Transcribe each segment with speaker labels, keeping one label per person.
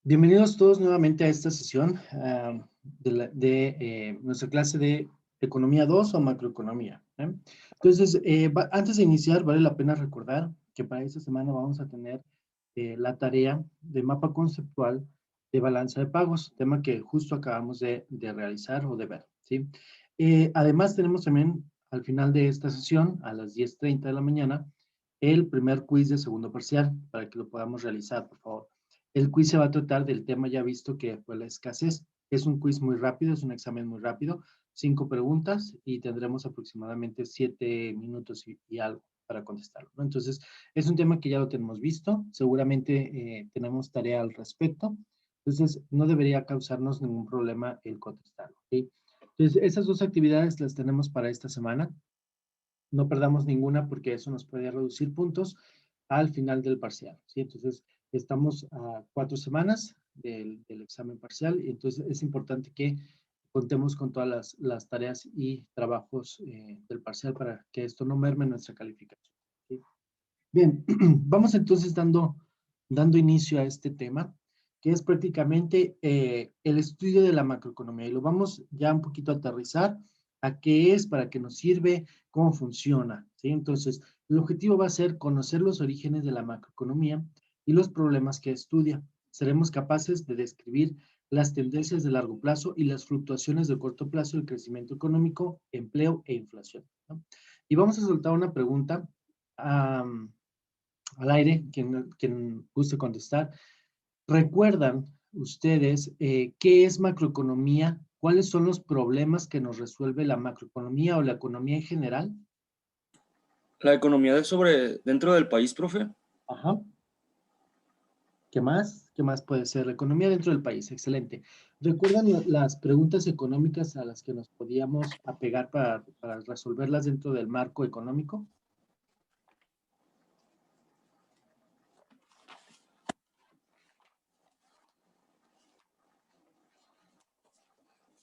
Speaker 1: Bienvenidos todos nuevamente a esta sesión de nuestra clase de Economía 2 o Macroeconomía. Entonces, antes de iniciar, vale la pena recordar que para esta semana vamos a tener la tarea de mapa conceptual de balanza de pagos, tema que justo acabamos de realizar o de ver, ¿sí? Además, tenemos también al final de esta sesión, a las 10:30 de la mañana, el primer quiz de segundo parcial, para que lo podamos realizar, por favor. El quiz se va a tratar del tema ya visto que fue la escasez. Es un quiz muy rápido, es un examen muy rápido, 5 preguntas y tendremos aproximadamente 7 minutos y algo para contestarlo, ¿no? Entonces, es un tema que ya lo tenemos visto, seguramente tenemos tarea al respecto, entonces no debería causarnos ningún problema el contestarlo, ¿ok? Entonces, esas dos actividades las tenemos para esta semana. No perdamos ninguna porque eso nos puede reducir puntos al final del parcial, ¿sí? Entonces, estamos a 4 semanas del examen parcial y entonces es importante que contemos con todas las tareas y trabajos del parcial para que esto no merme nuestra calificación, ¿sí? Bien, vamos entonces dando inicio a este tema, que es prácticamente el estudio de la macroeconomía. Y lo vamos ya un poquito a aterrizar a qué es, para qué nos sirve, cómo funciona, ¿sí? Entonces, el objetivo va a ser conocer los orígenes de la macroeconomía y los problemas que estudia. Seremos capaces de describir las tendencias de largo plazo y las fluctuaciones de corto plazo del crecimiento económico, empleo e inflación, ¿no? Y vamos a soltar una pregunta al aire, quien guste contestar. ¿Recuerdan ustedes qué es macroeconomía? ¿Cuáles son los problemas que nos resuelve la macroeconomía o la economía en general?
Speaker 2: La economía dentro del país, profe.
Speaker 1: Ajá. ¿Qué más? ¿Qué más puede ser? La economía dentro del país, excelente. ¿Recuerdan las preguntas económicas a las que nos podíamos apegar para resolverlas dentro del marco económico?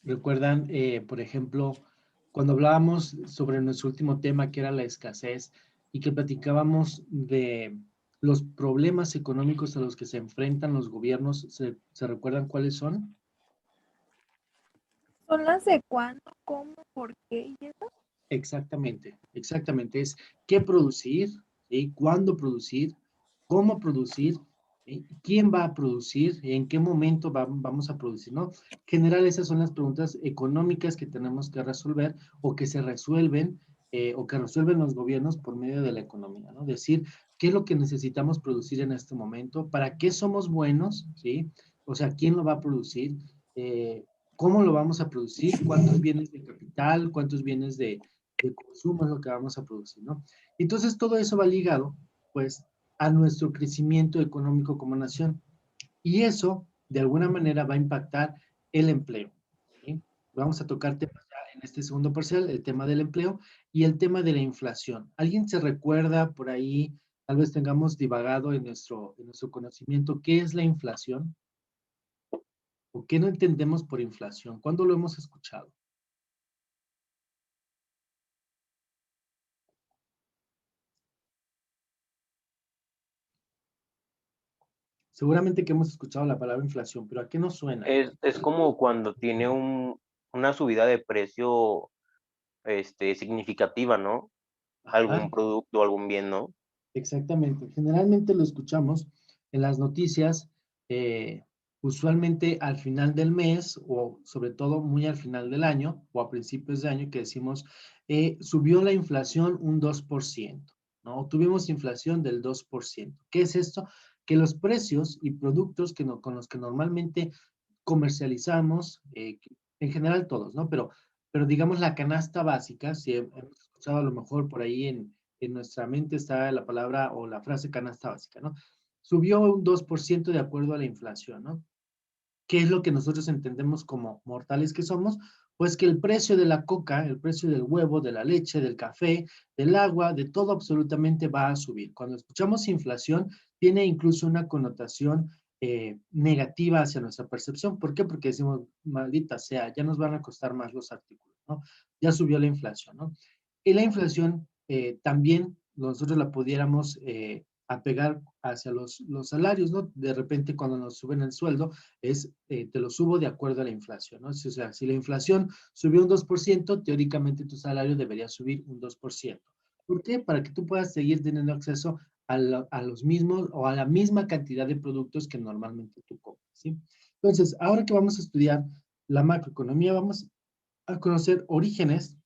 Speaker 1: ¿Recuerdan, por ejemplo, cuando hablábamos sobre nuestro último tema, que era la escasez, y que platicábamos de los problemas económicos a los que se enfrentan los gobiernos? ¿Se recuerdan cuáles son?
Speaker 3: ¿Son las de cuándo, cómo, por qué y eso?
Speaker 1: Exactamente, exactamente. Es qué producir, ¿sí? Cuándo producir, cómo producir, ¿sí? ¿Quién va a producir? ¿En qué momento vamos a producir? ¿No? En general, esas son las preguntas económicas que tenemos que resolver o que se resuelven o que resuelven los gobiernos por medio de la economía, ¿no? Decir qué es lo que necesitamos producir en este momento, para qué somos buenos, ¿sí? O sea, ¿quién lo va a producir? ¿Cómo lo vamos a producir? ¿Cuántos bienes de capital? ¿Cuántos bienes de consumo es lo que vamos a producir, ¿no? Entonces, todo eso va ligado, pues, a nuestro crecimiento económico como nación. Y eso, de alguna manera, va a impactar el empleo, ¿sí? Vamos a tocar temas ya en este segundo parcial, el tema del empleo y el tema de la inflación. ¿Alguien se recuerda por ahí, tal vez tengamos divagado en nuestro conocimiento, qué es la inflación? ¿O qué no entendemos por inflación? ¿Cuándo lo hemos escuchado? Seguramente que hemos escuchado la palabra inflación, pero ¿a qué nos suena?
Speaker 4: Es como cuando tiene una subida de precio, significativa, ¿no?
Speaker 1: Ajá,
Speaker 4: Algún producto, algún bien, ¿no?
Speaker 1: exactamente. Generalmente lo escuchamos en las noticias, eh, usualmente al final del mes o sobre todo muy al final del año o a principios de año que decimos, subió la inflación un 2%, ¿no? Tuvimos inflación del 2%. ¿Qué es esto? Que los precios y productos con los que normalmente comercializamos, en general todos, ¿no? Pero digamos la canasta básica, si hemos escuchado a lo mejor por ahí en nuestra mente está la palabra o la frase canasta básica, ¿no? Subió un 2% de acuerdo a la inflación, ¿no? ¿Qué es lo que nosotros entendemos como mortales que somos? Pues que el precio de la coca, el precio del huevo, de la leche, del café, del agua, de todo absolutamente va a subir. Cuando escuchamos inflación, tiene incluso una connotación negativa hacia nuestra percepción. ¿Por qué? Porque decimos, maldita sea, ya nos van a costar más los artículos, ¿no? Ya subió la inflación, ¿no? Y la inflación también nosotros la pudiéramos a pegar hacia los salarios, ¿no? De repente cuando nos suben el sueldo, te lo subo de acuerdo a la inflación, ¿no? O sea, si la inflación subió un 2%, teóricamente tu salario debería subir un 2%. ¿Por qué? Para que tú puedas seguir teniendo acceso a los mismos o a la misma cantidad de productos que normalmente tú compras, ¿sí? Entonces, ahora que vamos a estudiar la macroeconomía, vamos a conocer orígenes,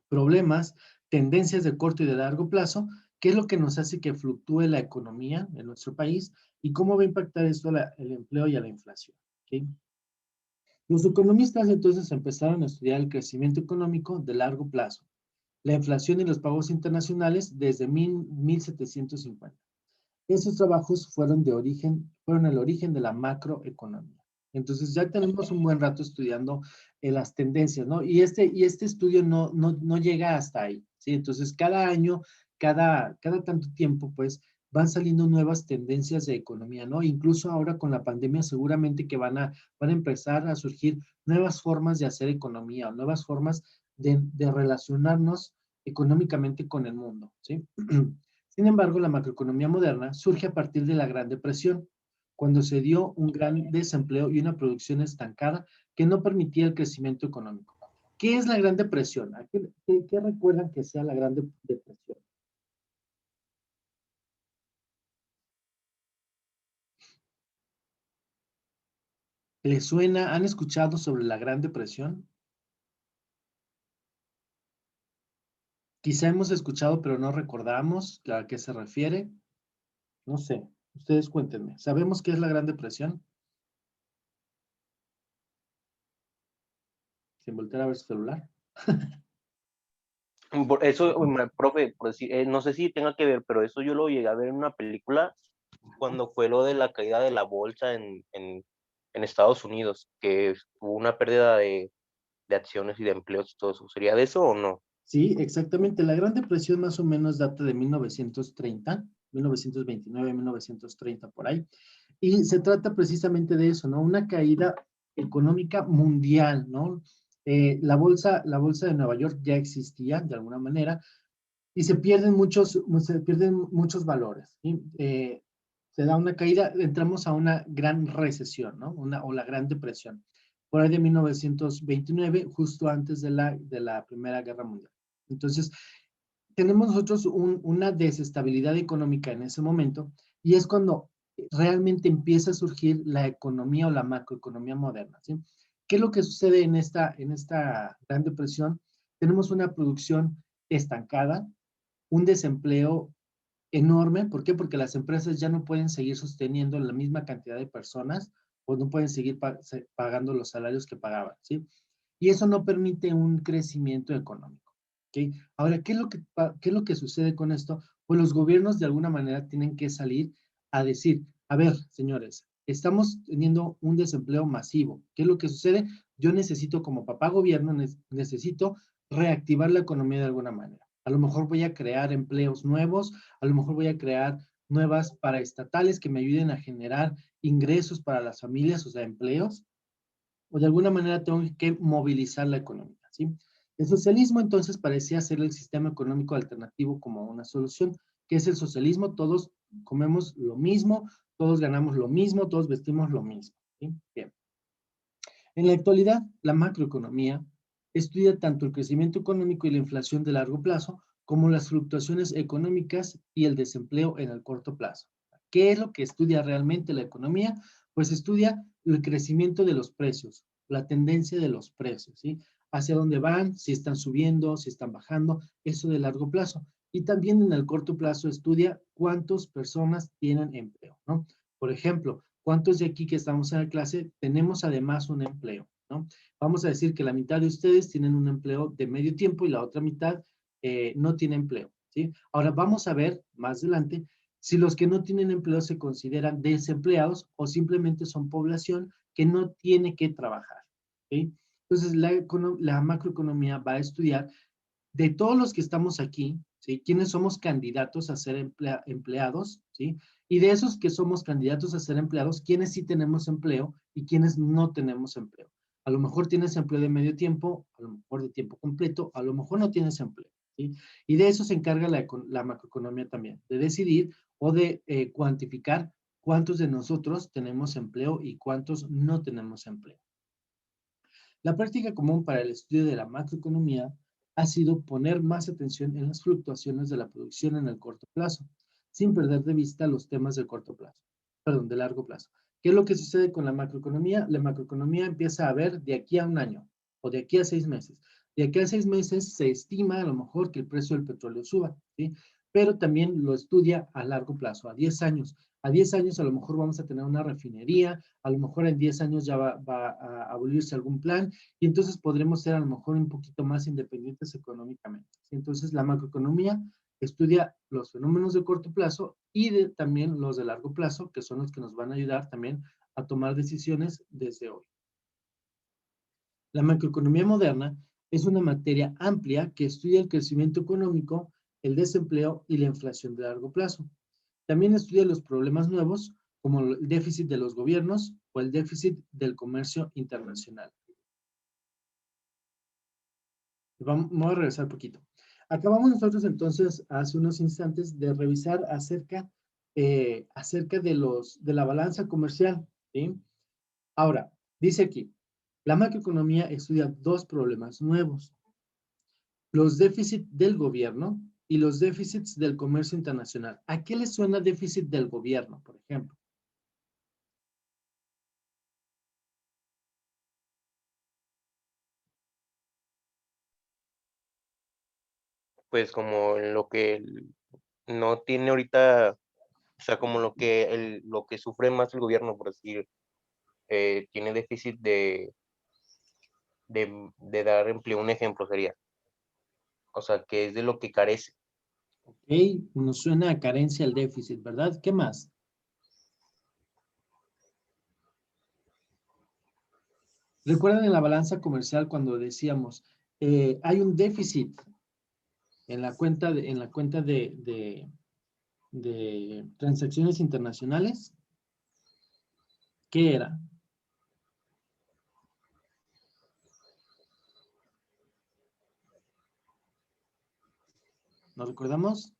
Speaker 1: problemas, tendencias de corto y de largo plazo, qué es lo que nos hace que fluctúe la economía en nuestro país y cómo va a impactar esto el empleo y a la inflación. ¿Okay? Los economistas entonces empezaron a estudiar el crecimiento económico de largo plazo, la inflación y los pagos internacionales desde 1750. Esos trabajos fueron el origen de la macroeconomía. Entonces ya tenemos un buen rato estudiando las tendencias, ¿no? Y este estudio no llega hasta ahí, ¿sí? Entonces cada año, cada tanto tiempo, pues van saliendo nuevas tendencias de economía, ¿no? Incluso ahora con la pandemia seguramente que van a empezar a surgir nuevas formas de hacer economía o nuevas formas de relacionarnos económicamente con el mundo, ¿sí? Sin embargo, la macroeconomía moderna surge a partir de la Gran Depresión, cuando se dio un gran desempleo y una producción estancada que no permitía el crecimiento económico. ¿Qué es la Gran Depresión? ¿Qué recuerdan que sea la Gran Depresión? ¿Les suena? ¿Han escuchado sobre la Gran Depresión? Quizá hemos escuchado, pero no recordamos a qué se refiere. No sé, ustedes cuéntenme. ¿Sabemos qué es la Gran Depresión? Sin voltear a ver su celular.
Speaker 4: Eso, profe, por decir, no sé si tenga que ver, pero eso yo lo llegué a ver en una película cuando fue lo de la caída de la bolsa en Estados Unidos, que hubo una pérdida de acciones y de empleos y todo eso. ¿Sería de eso o no?
Speaker 1: Sí, exactamente. La Gran Depresión más o menos data de 1930, 1929, 1930 por ahí. Y se trata precisamente de eso, ¿no? Una caída económica mundial, ¿no? La bolsa de Nueva York ya existía de alguna manera y se pierden muchos valores, ¿sí? Se da una caída, entramos a una gran recesión, ¿no? O la Gran Depresión, por ahí de 1929, justo antes de la Primera Guerra Mundial. Entonces, tenemos nosotros una desestabilidad económica en ese momento y es cuando realmente empieza a surgir la economía o la macroeconomía moderna, ¿sí? ¿Qué es lo que sucede en esta Gran Depresión? Tenemos una producción estancada, un desempleo enorme. ¿Por qué? Porque las empresas ya no pueden seguir sosteniendo la misma cantidad de personas o no pueden seguir pagando los salarios que pagaban, ¿sí? Y eso no permite un crecimiento económico, ¿ok? Ahora, ¿qué es lo que sucede con esto? Pues los gobiernos de alguna manera tienen que salir a decir, a ver, señores, estamos teniendo un desempleo masivo. ¿Qué es lo que sucede? Yo necesito, como papá gobierno, necesito reactivar la economía de alguna manera. A lo mejor voy a crear empleos nuevos, a lo mejor voy a crear nuevas paraestatales que me ayuden a generar ingresos para las familias, o sea, empleos, o de alguna manera tengo que movilizar la economía, ¿sí? El socialismo entonces parecía ser el sistema económico alternativo como una solución. ¿Qué es el socialismo? Todos comemos lo mismo, todos ganamos lo mismo, todos vestimos lo mismo, ¿sí? Bien. En la actualidad, la macroeconomía estudia tanto el crecimiento económico y la inflación de largo plazo como las fluctuaciones económicas y el desempleo en el corto plazo. ¿Qué es lo que estudia realmente la economía? Pues estudia el crecimiento de los precios, la tendencia de los precios, ¿sí? Hacia dónde van, si están subiendo, si están bajando, eso de largo plazo. Y también en el corto plazo estudia cuántas personas tienen empleo, ¿no? Por ejemplo, ¿cuántos de aquí que estamos en la clase tenemos además un empleo, ¿no? Vamos a decir que la mitad de ustedes tienen un empleo de medio tiempo y la otra mitad no tiene empleo, ¿sí? Ahora vamos a ver más adelante si los que no tienen empleo se consideran desempleados o simplemente son población que no tiene que trabajar, ¿sí? Entonces, la macroeconomía va a estudiar de todos los que estamos aquí, ¿sí? ¿Quiénes somos candidatos a ser empleados, ¿sí? Y de esos que somos candidatos a ser empleados, ¿quiénes sí tenemos empleo y quiénes no tenemos empleo? A lo mejor tienes empleo de medio tiempo, a lo mejor de tiempo completo, a lo mejor no tienes empleo, ¿sí? Y de eso se encarga la macroeconomía también, de decidir o de cuantificar cuántos de nosotros tenemos empleo y cuántos no tenemos empleo. La práctica común para el estudio de la macroeconomía ha sido poner más atención en las fluctuaciones de la producción en el corto plazo, sin perder de vista los temas de corto plazo, perdón, de largo plazo. ¿Qué es lo que sucede con la macroeconomía? La macroeconomía empieza a ver de aquí a un año o de aquí a 6 meses. De aquí a 6 meses se estima a lo mejor que el precio del petróleo suba, ¿sí? Pero también lo estudia a largo plazo, a 10 años. A 10 años a lo mejor vamos a tener una refinería, a lo mejor en 10 años ya va a abolirse algún plan y entonces podremos ser a lo mejor un poquito más independientes económicamente. ¿Sí? Entonces la macroeconomía estudia los fenómenos de corto plazo y también los de largo plazo, que son los que nos van a ayudar también a tomar decisiones desde hoy. La macroeconomía moderna es una materia amplia que estudia el crecimiento económico, el desempleo y la inflación de largo plazo. También estudia los problemas nuevos, como el déficit de los gobiernos o el déficit del comercio internacional. Vamos a regresar un poquito. Acabamos nosotros entonces hace unos instantes de revisar acerca de la balanza comercial, ¿sí? Ahora, dice aquí, la macroeconomía estudia dos problemas nuevos, los déficits del gobierno y los déficits del comercio internacional. ¿A qué le suena déficit del gobierno, por ejemplo?
Speaker 4: Pues como lo que no tiene ahorita, o sea, como lo que sufre más el gobierno, por decir, tiene déficit de dar empleo, un ejemplo sería. O sea, que es de lo que carece.
Speaker 1: Ok, nos suena a carencia el déficit, ¿verdad? ¿Qué más? ¿Recuerdan en la balanza comercial cuando decíamos, hay un déficit en la cuenta de transacciones internacionales? ¿Qué era? ¿Nos recordamos?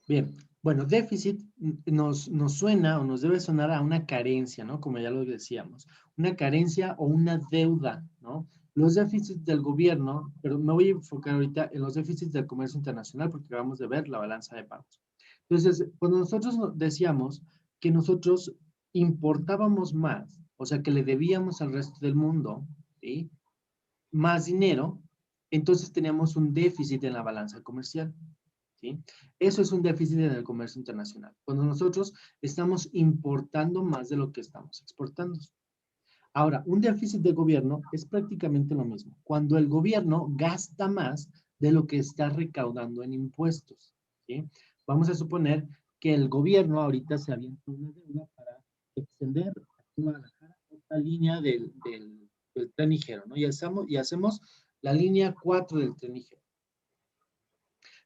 Speaker 1: Bien, bueno, déficit nos suena o nos debe sonar a una carencia, ¿no? Como ya lo decíamos, una carencia o una deuda, ¿no? Los déficits del gobierno, pero me voy a enfocar ahorita en los déficits del comercio internacional porque acabamos de ver la balanza de pagos. Entonces, cuando nosotros decíamos que nosotros importábamos más, o sea, que le debíamos al resto del mundo, ¿sí? Más dinero, entonces teníamos un déficit en la balanza comercial. ¿Sí? Eso es un déficit en el comercio internacional. Cuando nosotros estamos importando más de lo que estamos exportando. Ahora, un déficit de gobierno es prácticamente lo mismo. Cuando el gobierno gasta más de lo que está recaudando en impuestos. ¿Sí? Vamos a suponer que el gobierno ahorita se avienta una deuda para extender a Guadalajara otra línea del tren ligero, ¿no? Y hacemos la línea 4 del tren ligero.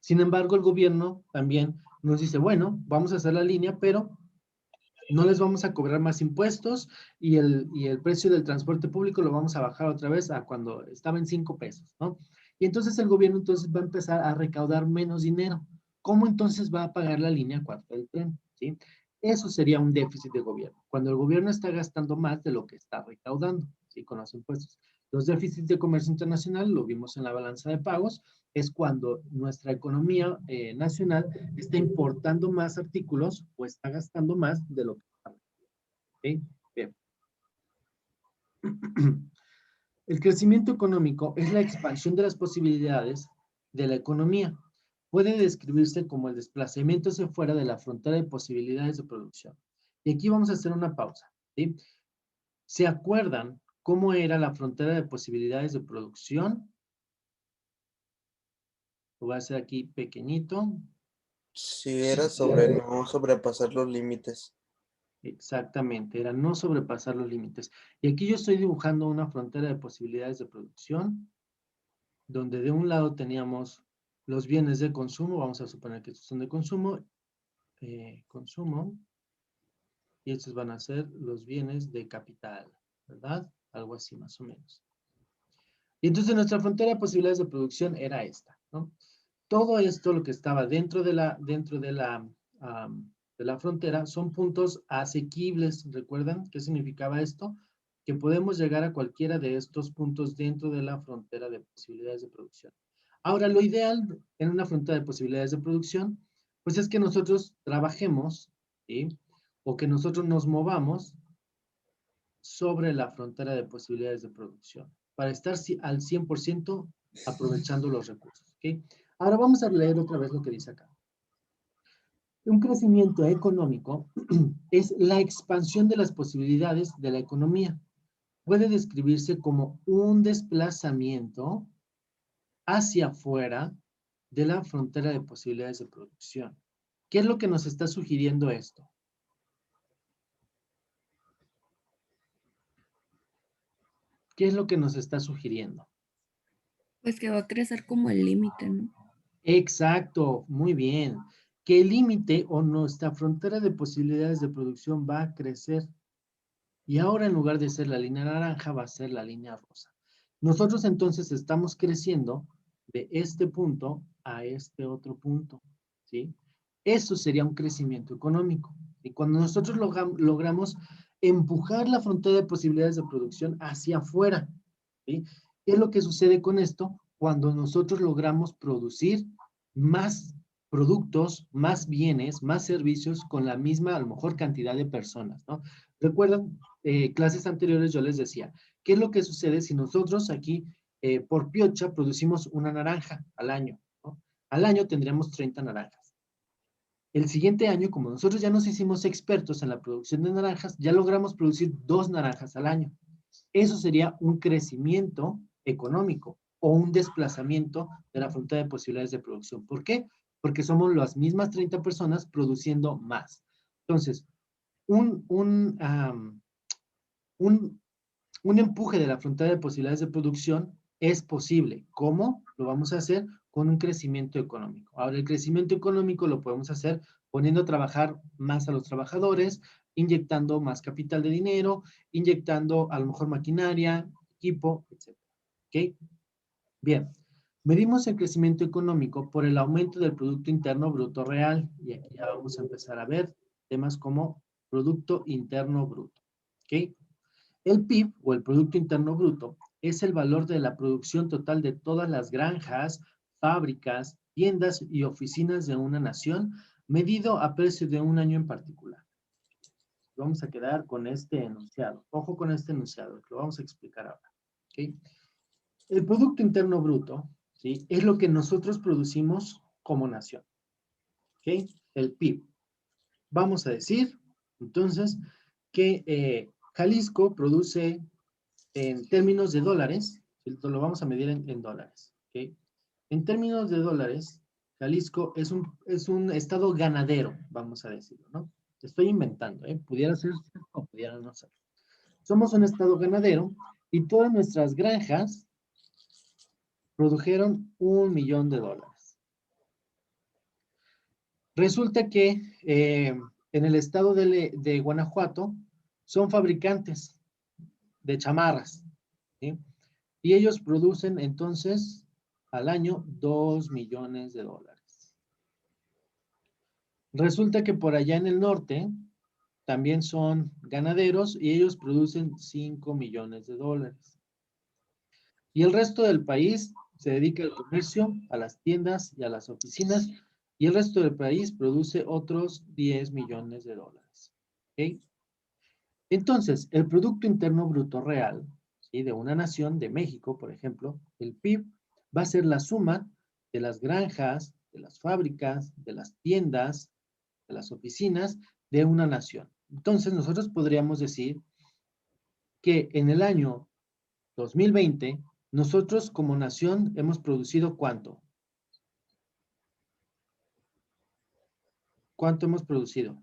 Speaker 1: Sin embargo, el gobierno también nos dice, bueno, vamos a hacer la línea, pero no les vamos a cobrar más impuestos y el precio del transporte público lo vamos a bajar otra vez a cuando estaba en 5 pesos, ¿no? Y entonces el gobierno entonces va a empezar a recaudar menos dinero. ¿Cómo entonces va a pagar la línea 4 del tren? ¿Sí? Eso sería un déficit de gobierno, cuando el gobierno está gastando más de lo que está recaudando, ¿sí? Con los impuestos. Los déficits de comercio internacional, lo vimos en la balanza de pagos, es cuando nuestra economía nacional está importando más artículos o está gastando más de lo que está. ¿Okay? Bien. El crecimiento económico es la expansión de las posibilidades de la economía. Puede describirse como el desplazamiento hacia fuera de la frontera de posibilidades de producción. Y aquí vamos a hacer una pausa. ¿Sí? ¿Se acuerdan cómo era la frontera de posibilidades de producción? Lo voy a hacer aquí pequeñito.
Speaker 5: Sí, era sobre no sobrepasar los límites.
Speaker 1: Exactamente, era no sobrepasar los límites. Y aquí yo estoy dibujando una frontera de posibilidades de producción, donde de un lado teníamos los bienes de consumo, vamos a suponer que estos son de consumo, y estos van a ser los bienes de capital, ¿verdad? Algo así más o menos. Y entonces nuestra frontera de posibilidades de producción era esta, ¿no? todo esto, lo que estaba dentro de la frontera, son puntos asequibles. ¿Recuerdan qué significaba esto? Que podemos llegar a cualquiera de estos puntos dentro de la frontera de posibilidades de producción. Ahora, lo ideal en una frontera de posibilidades de producción, pues es que nosotros trabajemos, ¿sí? O que nosotros nos movamos sobre la frontera de posibilidades de producción para estar al 100% aprovechando los recursos. ¿Okay? Ahora vamos a leer otra vez lo que dice acá. Un crecimiento económico es la expansión de las posibilidades de la economía. Puede describirse como un desplazamiento hacia afuera de la frontera de posibilidades de producción. ¿Qué es lo que nos está sugiriendo esto? ¿Qué es lo que nos está sugiriendo?
Speaker 6: Pues que va a crecer como el límite, ¿no?
Speaker 1: Exacto, muy bien. Que el límite o nuestra frontera de posibilidades de producción va a crecer. Y ahora en lugar de ser la línea naranja va a ser la línea rosa. Nosotros entonces estamos creciendo de este punto a este otro punto, ¿sí? Eso sería un crecimiento económico. Y cuando nosotros logramos empujar la frontera de posibilidades de producción hacia afuera, ¿sí? ¿Qué es lo que sucede con esto? Cuando nosotros logramos producir más productos, más bienes, más servicios con la misma, a lo mejor, cantidad de personas, ¿no? Recuerdan, clases anteriores yo les decía, ¿qué es lo que sucede si nosotros aquí por piocha producimos una naranja al año, ¿no? Al año tendríamos 30 naranjas. El siguiente año, como nosotros ya nos hicimos expertos en la producción de naranjas, ya logramos producir 2 naranjas al año. Eso sería un crecimiento económico o un desplazamiento de la frontera de posibilidades de producción. ¿Por qué? Porque somos las mismas 30 personas produciendo más. Entonces, un empuje de la frontera de posibilidades de producción es posible. ¿Cómo? Lo vamos a hacer con un crecimiento económico. Ahora, el crecimiento económico lo podemos hacer poniendo a trabajar más a los trabajadores, inyectando más capital de dinero, inyectando a lo mejor maquinaria, equipo, etc. ¿Ok? Bien. Medimos el crecimiento económico por el aumento del Producto Interno Bruto Real. Y aquí ya vamos a empezar a ver temas como Producto Interno Bruto. ¿Ok? El PIB, o el Producto Interno Bruto, es el valor de la producción total de todas las granjas, fábricas, tiendas y oficinas de una nación, medido a precio de un año en particular. Vamos a quedar con este enunciado. Ojo con este enunciado, que lo vamos a explicar ahora. ¿Okay? El Producto Interno Bruto, ¿sí?, es lo que nosotros producimos como nación. ¿Okay? El PIB. Vamos a decir, entonces, que Jalisco produce en términos de dólares, lo vamos a medir en dólares, ¿ok? En términos de dólares, Jalisco es un estado ganadero, vamos a decirlo, ¿no? Estoy inventando, ¿eh? Pudiera ser o pudiera no ser. Somos un estado ganadero y todas nuestras granjas produjeron $1,000,000. Resulta que en el estado de Guanajuato son fabricantes de chamarras, ¿sí? Y ellos producen entonces al año $2,000,000. Resulta que por allá en el norte también son ganaderos y ellos producen $5,000,000. Y el resto del país se dedica al comercio, a las tiendas y a las oficinas, y el resto del país produce otros $10,000,000. ¿Ok? Entonces, el Producto Interno Bruto Real, ¿sí?, de una nación, de México, por ejemplo, el PIB, va a ser la suma de las granjas, de las fábricas, de las tiendas, de las oficinas de una nación. Entonces, nosotros podríamos decir que en el año 2020, nosotros como nación hemos producido ¿cuánto? ¿Cuánto hemos producido?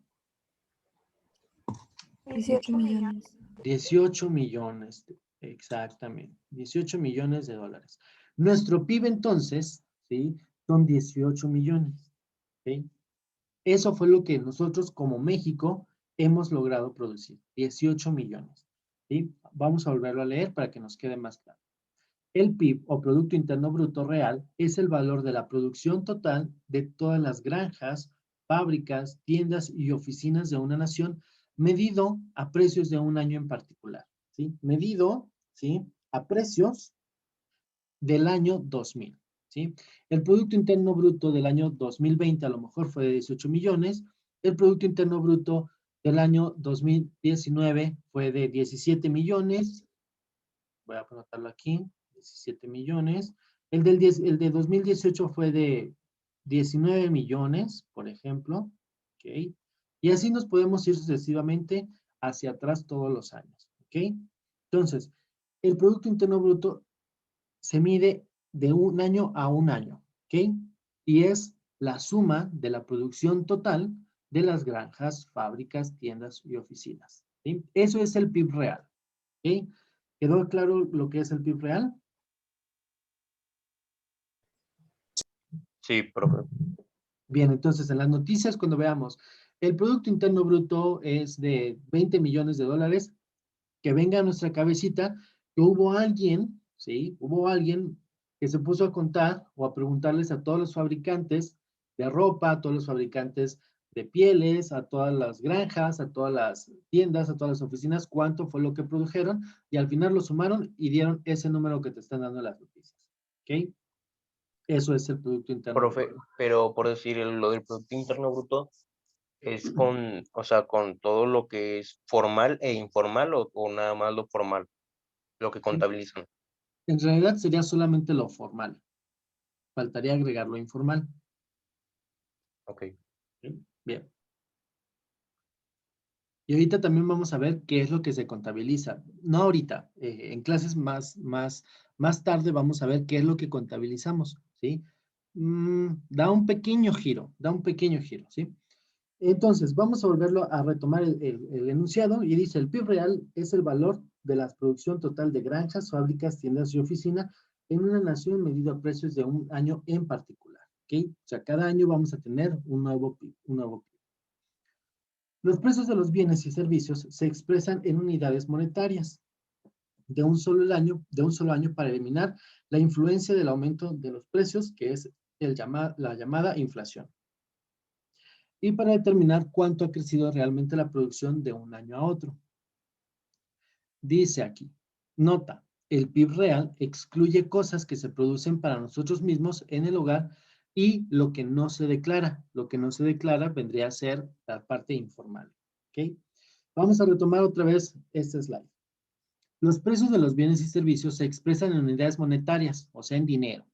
Speaker 6: 18 millones.
Speaker 1: 18 millones, exactamente, 18 millones de dólares. Nuestro PIB entonces, ¿sí?, son 18 millones, ¿sí? Eso fue lo que nosotros como México hemos logrado producir, 18 millones, ¿sí? Vamos a volverlo a leer para que nos quede más claro. El PIB o Producto Interno Bruto Real es el valor de la producción total de todas las granjas, fábricas, tiendas y oficinas de una nación medido a precios de un año en particular, ¿sí? Medido, ¿sí? A precios del año 2000, ¿sí? El Producto Interno Bruto del año 2020 a lo mejor fue de 18 millones, el Producto Interno Bruto del año 2019 fue de 17 millones, voy a anotarlo aquí, 17 millones, el de 2018 fue de 19 millones, por ejemplo, ¿ok? Y así nos podemos ir sucesivamente hacia atrás todos los años, ¿ok? Entonces, el Producto Interno Bruto se mide de un año a un año, ¿ok? Y es la suma de la producción total de las granjas, fábricas, tiendas y oficinas, ¿sí? Eso es el PIB real, ¿ok? ¿Quedó claro lo que es el PIB real?
Speaker 4: Sí, profe.
Speaker 1: Bien, entonces en las noticias cuando veamos el Producto Interno Bruto es de 20 millones de dólares, que venga a nuestra cabecita que hubo alguien, ¿sí? Hubo alguien que se puso a contar o a preguntarles a todos los fabricantes de ropa, a todos los fabricantes de pieles, a todas las granjas, a todas las tiendas, a todas las oficinas, cuánto fue lo que produjeron y al final lo sumaron y dieron ese número que te están dando las noticias, ¿ok? Eso es el Producto Interno
Speaker 4: Profe,
Speaker 1: Bruto.
Speaker 4: pero por decir lo del Producto Interno Bruto es con, o sea, con todo lo que es formal e informal o nada más lo formal, lo que contabilizan.
Speaker 1: En realidad sería solamente lo formal. Faltaría agregar lo informal.
Speaker 4: Ok.
Speaker 1: ¿Sí? Bien. Y ahorita también vamos a ver qué es lo que se contabiliza. No ahorita, en clases más tarde vamos a ver qué es lo que contabilizamos, ¿sí? Da un pequeño giro, ¿sí? Entonces, vamos a volverlo a retomar el enunciado y dice, el PIB real es el valor de la producción total de granjas, fábricas, tiendas y oficinas en una nación medido a precios de un año en particular, ¿ok? O sea, cada año vamos a tener un nuevo PIB, un nuevo PIB. Los precios de los bienes y servicios se expresan en unidades monetarias de un solo año para eliminar la influencia del aumento de los precios, que es la llamada inflación. Y para determinar cuánto ha crecido realmente la producción de un año a otro. Dice aquí, nota, el PIB real excluye cosas que se producen para nosotros mismos en el hogar y lo que no se declara. Lo que no se declara vendría a ser la parte informal. ¿Ok? Vamos a retomar otra vez este slide. Los precios de los bienes y servicios se expresan en unidades monetarias, o sea, en dinero,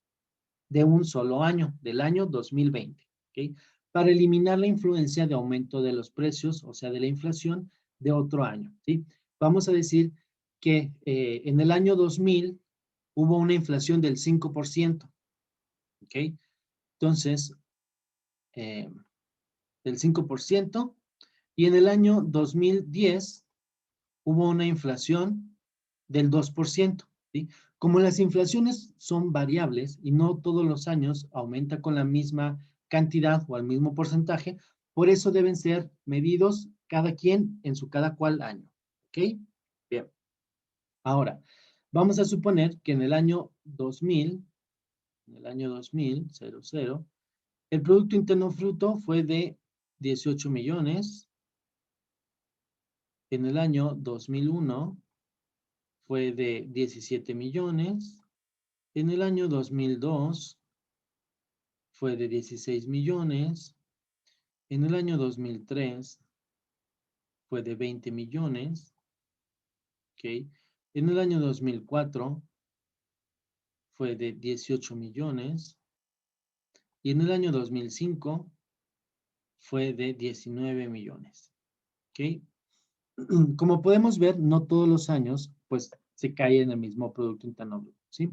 Speaker 1: de un solo año, del año 2020. ¿Ok? Para eliminar la influencia de aumento de los precios, o sea, de la inflación, de otro año. ¿Sí? Vamos a decir que en el año 2000 hubo una inflación del 5%. ¿Ok? Entonces, del 5%, y en el año 2010 hubo una inflación del 2%. ¿Sí? Como las inflaciones son variables y no todos los años aumenta con la misma cantidad o al mismo porcentaje, por eso deben ser medidos cada quien en su cada cual año. ¿Ok? Bien. Ahora, vamos a suponer que en el año 2000, el Producto Interno Bruto fue de 18 millones. En el año 2001 fue de 17 millones. En el año 2002 fue de 16 millones. En el año 2003 fue de 20 millones. ¿Ok? En el año 2004 fue de 18 millones. Y en el año 2005 fue de 19 millones. ¿Ok? Como podemos ver, no todos los años, pues, se cae en el mismo Producto Interno Bruto, ¿sí?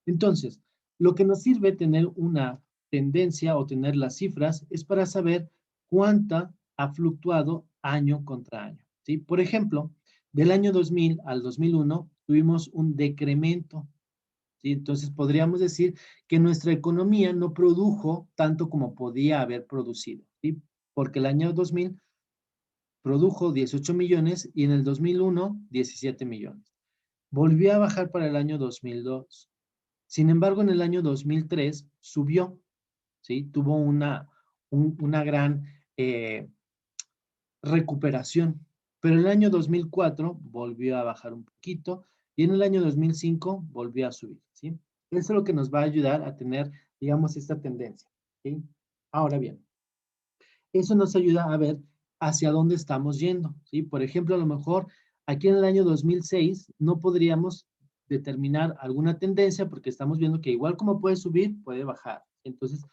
Speaker 1: Entonces, lo que nos sirve tener una tendencia o tener las cifras es para saber cuánta ha fluctuado año contra año, ¿sí? Por ejemplo, del año 2000 al 2001 tuvimos un decremento, ¿sí? Entonces, podríamos decir que nuestra economía no produjo tanto como podía haber producido, ¿sí? Porque el año 2000 produjo 18 millones y en el 2001, 17 millones. Volvió a bajar para el año 2002 Sin embargo, en el año 2003 subió, ¿sí? Tuvo una gran recuperación, pero en el año 2004 volvió a bajar un poquito y en el año 2005 volvió a subir, ¿sí? Eso es lo que nos va a ayudar a tener, digamos, esta tendencia, ¿sí? Ahora bien, eso nos ayuda a ver hacia dónde estamos yendo, ¿sí? Por ejemplo, a lo mejor aquí en el año 2006 no podríamos determinar alguna tendencia porque estamos viendo que igual como puede subir, puede bajar. Entonces,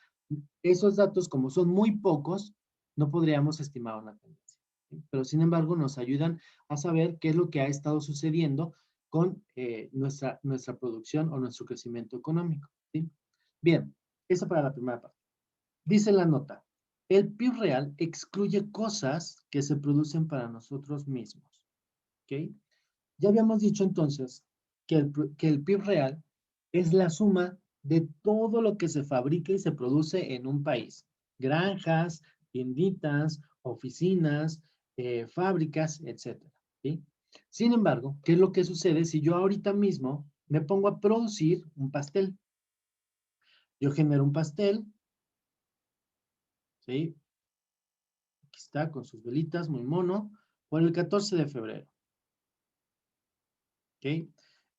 Speaker 1: esos datos, como son muy pocos, no podríamos estimar una tendencia, ¿sí? Pero sin embargo, nos ayudan a saber qué es lo que ha estado sucediendo con nuestra producción o nuestro crecimiento económico, ¿sí? Bien, eso para la primera parte. Dice la nota, el PIB real excluye cosas que se producen para nosotros mismos, ¿ok? Ya habíamos dicho entonces que el PIB real es la suma de todo lo que se fabrica y se produce en un país. Granjas, tienditas, oficinas, fábricas, etcétera, ¿sí? Sin embargo, ¿qué es lo que sucede si yo ahorita mismo me pongo a producir un pastel? Yo genero un pastel, ¿sí? Aquí está con sus velitas, muy mono, por el 14 de febrero, ¿ok?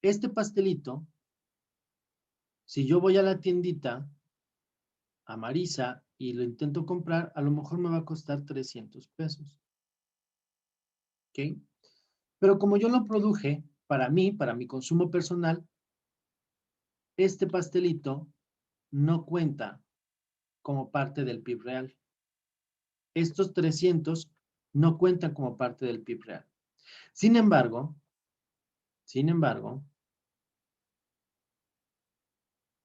Speaker 1: Este pastelito, si yo voy a la tiendita, a Marisa, y lo intento comprar, a lo mejor me va a costar 300 pesos, ¿ok? Pero como yo lo produje para mí, para mi consumo personal, este pastelito no cuenta como parte del PIB real. Estos 300 no cuentan como parte del PIB real. Sin embargo,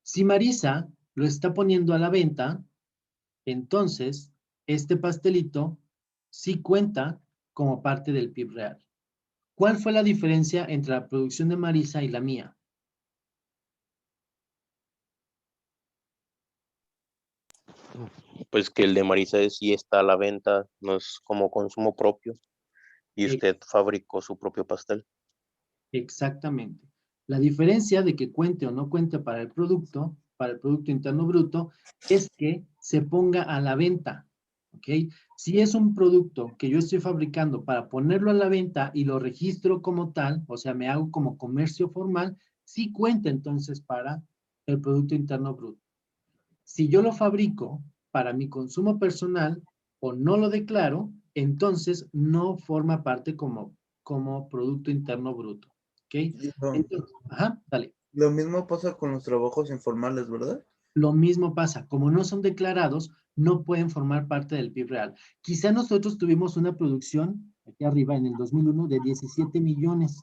Speaker 1: si Marisa lo está poniendo a la venta, entonces este pastelito sí cuenta como parte del PIB real. ¿Cuál fue la diferencia entre la producción de Marisa y la mía?
Speaker 4: Pues que el de Marisa sí está a la venta, no es como consumo propio, y usted fabricó su propio pastel.
Speaker 1: Exactamente. La diferencia de que cuente o no cuente para el Producto Interno Bruto, es que se ponga a la venta, ¿ok? Si es un producto que yo estoy fabricando para ponerlo a la venta y lo registro como tal, o sea, me hago como comercio formal, sí cuenta entonces para el Producto Interno Bruto. Si yo lo fabrico para mi consumo personal o no lo declaro, entonces no forma parte como Producto Interno Bruto. ¿Ok?
Speaker 5: Y
Speaker 1: Entonces, ajá, dale.
Speaker 5: lo mismo pasa con los trabajos informales, ¿verdad?
Speaker 1: Lo mismo pasa, como no son declarados, no pueden formar parte del PIB real. Quizá nosotros tuvimos una producción, aquí arriba en el 2001, de 17 millones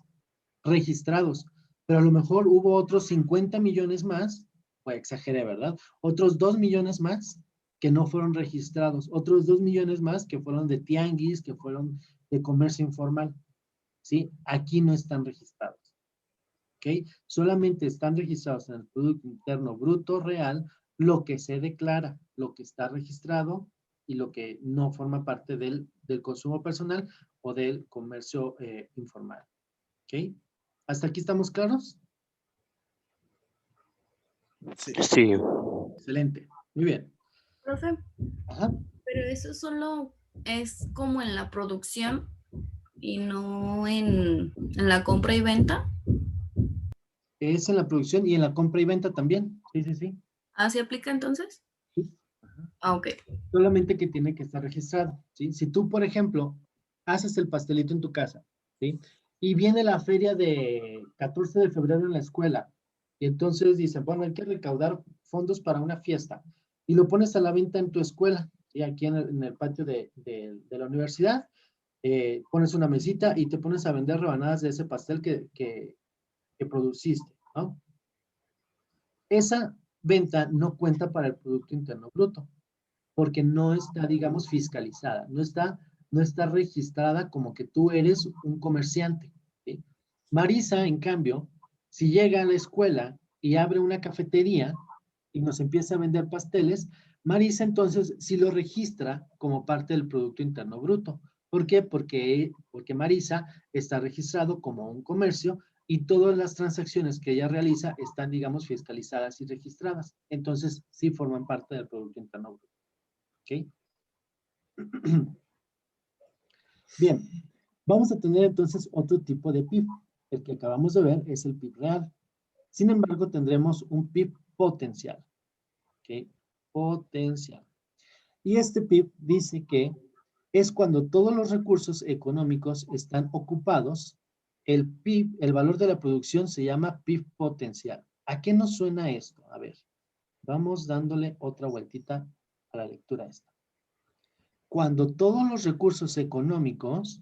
Speaker 1: registrados, pero a lo mejor hubo otros 50 millones más, pues exageré, ¿verdad? Otros 2 millones más que no fueron registrados, otros 2 millones más que fueron de tianguis, que fueron de comercio informal, ¿sí? Aquí no están registrados, ¿ok? Solamente están registrados en el Producto Interno Bruto Real lo que se declara, lo que está registrado y lo que no forma parte del consumo personal o del comercio informal, ¿ok? ¿Hasta aquí estamos claros?
Speaker 5: Sí.
Speaker 4: Sí,
Speaker 1: Excelente. Muy bien.
Speaker 6: Profe,
Speaker 1: Ajá.
Speaker 6: pero eso solo es como en la producción y no en la compra y venta.
Speaker 1: Es en la producción y en la compra y venta también. Sí, sí, sí.
Speaker 6: ¿Así aplica entonces?
Speaker 1: Sí. Ajá.
Speaker 6: Ah, ok.
Speaker 1: Solamente que tiene que estar registrado, ¿sí? Si tú, por ejemplo, haces el pastelito en tu casa, ¿sí? Y viene la feria de 14 de febrero en la escuela, y entonces dicen, bueno, hay que recaudar fondos para una fiesta, y lo pones a la venta en tu escuela, ¿sí? Aquí en el patio de la universidad, pones una mesita y te pones a vender rebanadas de ese pastel que produciste, ¿no? Esa venta no cuenta para el Producto Interno Bruto, porque no está, digamos, fiscalizada, no está registrada como que tú eres un comerciante, ¿sí? Marisa, en cambio, si llega a la escuela y abre una cafetería y nos empieza a vender pasteles, Marisa entonces sí lo registra como parte del Producto Interno Bruto. ¿Por qué? Porque Marisa está registrado como un comercio y todas las transacciones que ella realiza están, digamos, fiscalizadas y registradas. Entonces, sí forman parte del Producto Interno Bruto. ¿Ok? Bien, vamos a tener entonces otro tipo de PIB. El que acabamos de ver es el PIB real. Sin embargo, tendremos un PIB potencial. ¿Ok? Potencial. Y este PIB dice que es cuando todos los recursos económicos están ocupados. El PIB, el valor de la producción se llama PIB potencial. ¿A qué nos suena esto? A ver, vamos dándole otra vueltita a la lectura esta. Cuando todos los recursos económicos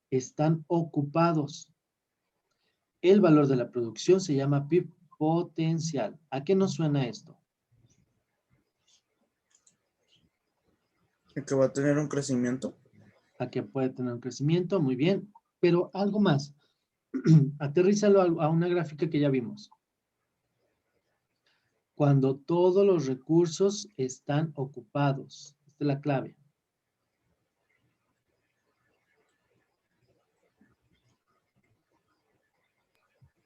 Speaker 1: están ocupados. El valor de la producción se llama PIB potencial. ¿A qué nos suena esto?
Speaker 5: Que va a tener un crecimiento.
Speaker 1: A que puede tener un crecimiento, muy bien. Pero algo más. Aterrízalo a una gráfica que ya vimos. Cuando todos los recursos están ocupados. Esta es la clave.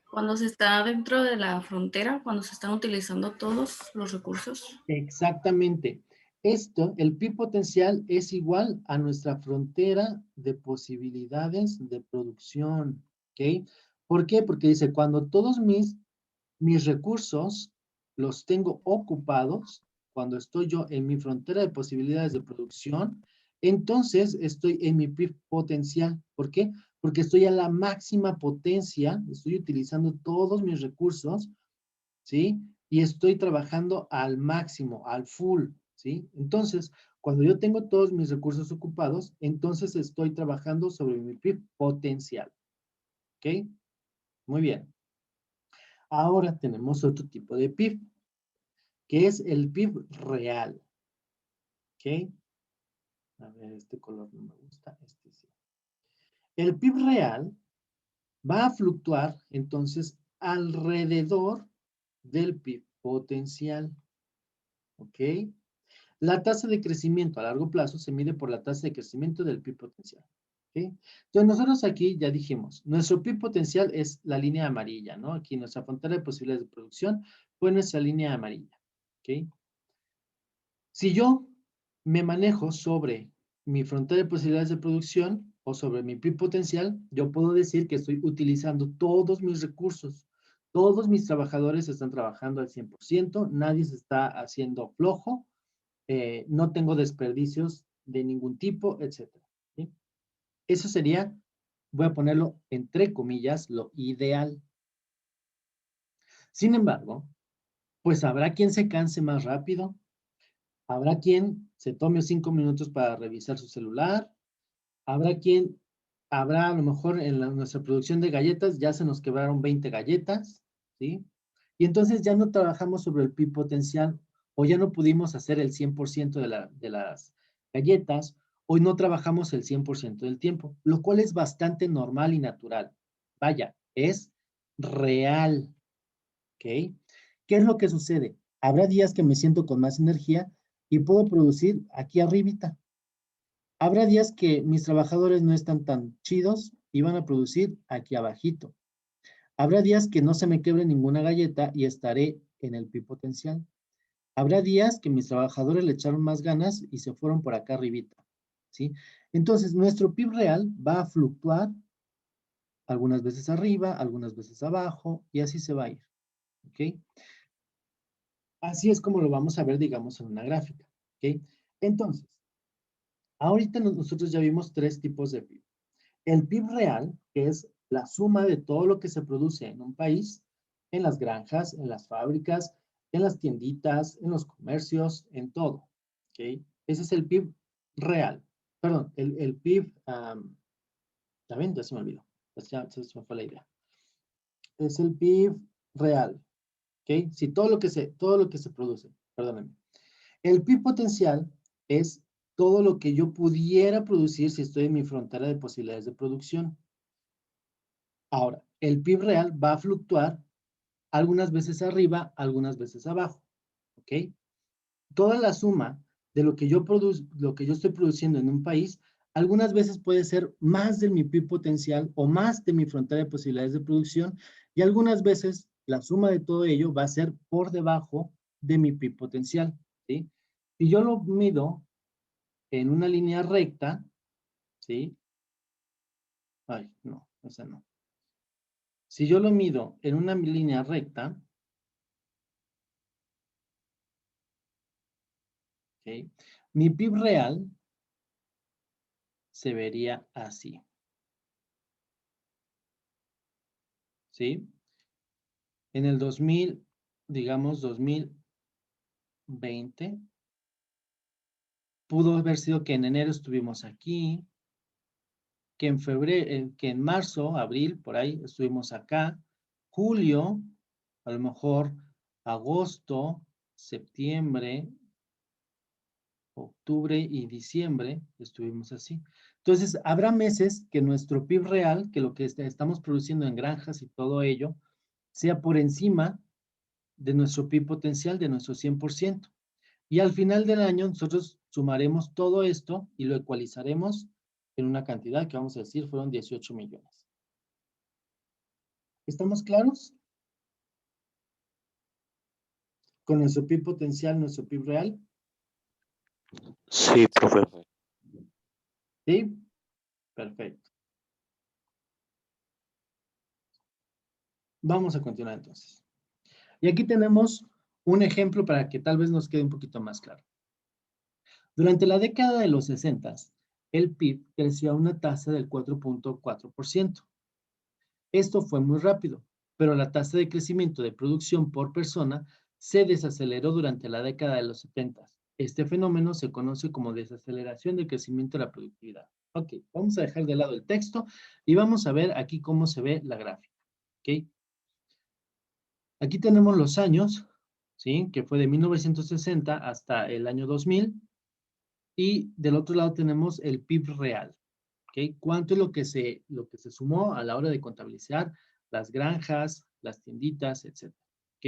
Speaker 6: Cuando se está dentro de la frontera, cuando se están utilizando todos los recursos.
Speaker 1: Exactamente. Esto, el PIB potencial es igual a nuestra frontera de posibilidades de producción. ¿Ok? ¿Por qué? Porque dice, cuando todos mis recursos los tengo ocupados, cuando estoy yo en mi frontera de posibilidades de producción, entonces estoy en mi PIB potencial. ¿Por qué? Porque estoy a la máxima potencia, estoy utilizando todos mis recursos, ¿sí? Y estoy trabajando al máximo, al full, ¿sí? Entonces, cuando yo tengo todos mis recursos ocupados, entonces estoy trabajando sobre mi PIB potencial. ¿Ok? Muy bien. Ahora tenemos otro tipo de PIB, que es el PIB real. ¿Ok? A ver, este color no me gusta, este sí. El PIB real va a fluctuar, entonces, alrededor del PIB potencial. ¿Ok? La tasa de crecimiento a largo plazo se mide por la tasa de crecimiento del PIB potencial. ¿Ok? Entonces, nosotros aquí ya dijimos, nuestro PIB potencial es la línea amarilla, ¿no? Aquí nuestra frontera de posibilidades de producción fue nuestra línea amarilla. ¿Ok? Si yo me manejo sobre mi frontera de posibilidades de producción o sobre mi PIB potencial, yo puedo decir que estoy utilizando todos mis recursos. Todos mis trabajadores están trabajando al 100%, nadie se está haciendo flojo, no tengo desperdicios de ningún tipo, etc. ¿Sí? Eso sería, voy a ponerlo entre comillas, lo ideal. Sin embargo, pues habrá quien se canse más rápido, habrá quien se tome 5 minutos para revisar su celular, habrá a lo mejor en nuestra producción de galletas ya se nos quebraron 20 galletas, ¿sí? Y entonces ya no trabajamos sobre el PIB potencial o ya no pudimos hacer el 100% de las galletas, hoy no trabajamos el 100% del tiempo, lo cual es bastante normal y natural. Vaya, es real, ¿ok? ¿Qué es lo que sucede? Habrá días que me siento con más energía y puedo producir aquí arribita. Habrá días que mis trabajadores no están tan chidos y van a producir aquí abajito. Habrá días que no se me quebre ninguna galleta y estaré en el PIB potencial. Habrá días que mis trabajadores le echaron más ganas y se fueron por acá arribita, ¿sí? Entonces, nuestro PIB real va a fluctuar algunas veces arriba, algunas veces abajo, y así se va a ir, ¿ok? Así es como lo vamos a ver, digamos, en una gráfica, ¿ok? Entonces, ahorita nosotros ya vimos 3 tipos de PIB. El PIB real, que es la suma de todo lo que se produce en un país, en las granjas, en las fábricas, en las tienditas, en los comercios, en todo. ¿Ok? Ese es el PIB real. Perdón, el PIB, ¿ya ven? Ya se me olvidó. Ya se me fue la idea. Es el PIB real. ¿Ok? Sí, todo lo que se produce. Perdónenme. El PIB potencial es todo lo que yo pudiera producir si estoy en mi frontera de posibilidades de producción. Ahora, el PIB real va a fluctuar algunas veces arriba, algunas veces abajo, ¿ok? Toda la suma de lo que yo estoy produciendo en un país Algunas veces puede ser más de mi PIB potencial o más de mi frontera de posibilidades de producción, y algunas veces la suma de todo ello va a ser por debajo de mi PIB potencial, ¿sí? Si yo lo mido en una línea recta, ¿sí? Ay, no, esa no. Si yo lo mido en una línea recta, ¿ok? Mi PIB real se vería así, ¿sí? En el 2000, digamos 2020, pudo haber sido que en enero estuvimos aquí, que en febrero, que en marzo, abril, por ahí estuvimos acá, julio, a lo mejor agosto, septiembre, octubre y diciembre estuvimos así. Entonces, habrá meses que nuestro PIB real, que lo que estamos produciendo en granjas y todo ello, sea por encima de nuestro PIB potencial, de nuestro 100%. Y al final del año nosotros sumaremos todo esto y lo ecualizaremos en una cantidad que vamos a decir fueron 18 millones. ¿Estamos claros? Con nuestro PIB potencial, nuestro PIB real.
Speaker 4: Sí, profe.
Speaker 1: ¿Sí? Perfecto. Vamos a continuar entonces. Y aquí tenemos un ejemplo para que tal vez nos quede un poquito más claro. Durante la década de los 60, el PIB creció a una tasa del 4.4%. Esto fue muy rápido, pero la tasa de crecimiento de producción por persona se desaceleró durante la década de los 70. Este fenómeno se conoce como desaceleración del crecimiento de la productividad. Ok, vamos a dejar de lado el texto y vamos a ver aquí cómo se ve la gráfica. Ok. Aquí tenemos los años, ¿sí? Que fue de 1960 hasta el año 2000. Y del otro lado tenemos el PIB real. ¿Ok? ¿Cuánto es lo que se sumó a la hora de contabilizar las granjas, las tienditas, etcétera? ¿Ok?